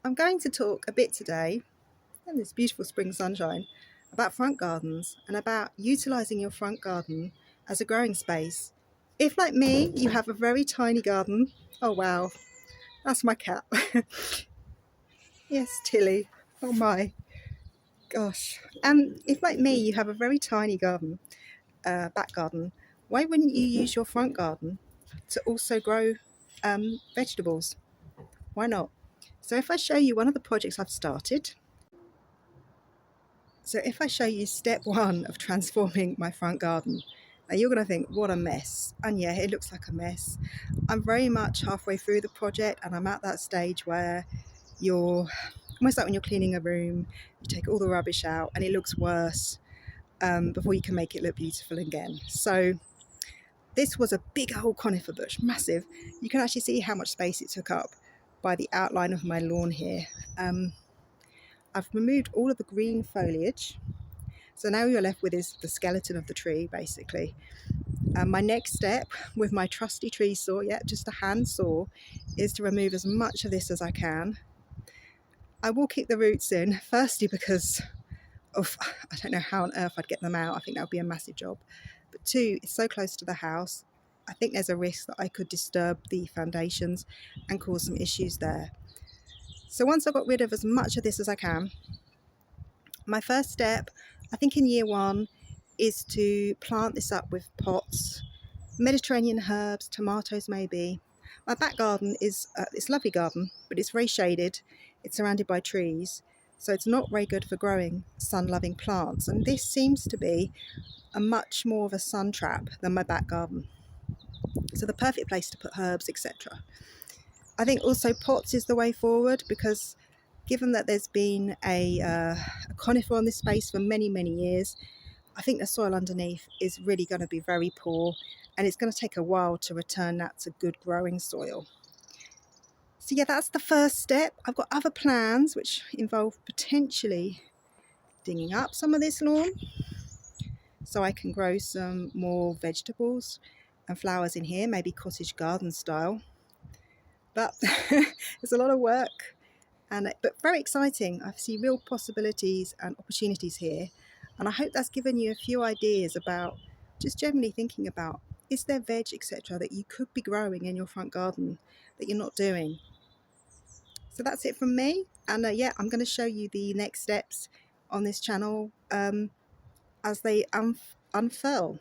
I'm going to talk a bit today, in this beautiful spring sunshine, about front gardens and about utilising your front garden as a growing space. If, like me, you have a very tiny garden, oh wow, that's my cat. Yes, Tilly. Oh my gosh. If, like me, you have a very tiny garden, back garden, why wouldn't you use your front garden to also grow vegetables? Why not? So if I show you one of the projects I've started, so if I show you step one of transforming my front garden, now you're going to think, what a mess. And yeah, it looks like a mess. I'm very much halfway through the project and I'm at that stage where you're almost like when you're cleaning a room, you take all the rubbish out and it looks worse before you can make it look beautiful again. So this was a big old conifer bush, massive. You can actually see how much space it took up by the outline of my lawn here. I've removed all of the green foliage. So now you're left with is the skeleton of the tree, basically. My next step with my trusty tree saw, just a hand saw, is to remove as much of this as I can. I will keep the roots in, firstly because of, I don't know how on earth I'd get them out. I think that would be a massive job. But two, it's so close to the house. I think there's a risk that I could disturb the foundations and cause some issues there. So once I got rid of as much of this as I can, my first step, I think in year one, is to plant this up with pots, Mediterranean herbs, tomatoes maybe. My back garden is it's a lovely garden, but it's very shaded. It's surrounded by trees, so it's not very good for growing sun-loving plants. And this seems to be a much more of a sun trap than my back garden. So the perfect place to put herbs, etc. I think also pots is the way forward because given that there's been a conifer on this space for many, many years, I think the soil underneath is really going to be very poor and it's going to take a while to return that to good growing soil. So yeah, that's the first step. I've got other plans which involve potentially digging up some of this lawn so I can grow some more vegetables and flowers in here, maybe cottage garden style. But it's a lot of work, but very exciting. I see real possibilities and opportunities here. And I hope that's given you a few ideas about just generally thinking about, is there veg, etc., that you could be growing in your front garden that you're not doing? So that's it from me. And I'm going to show you the next steps on this channel as they unfurl.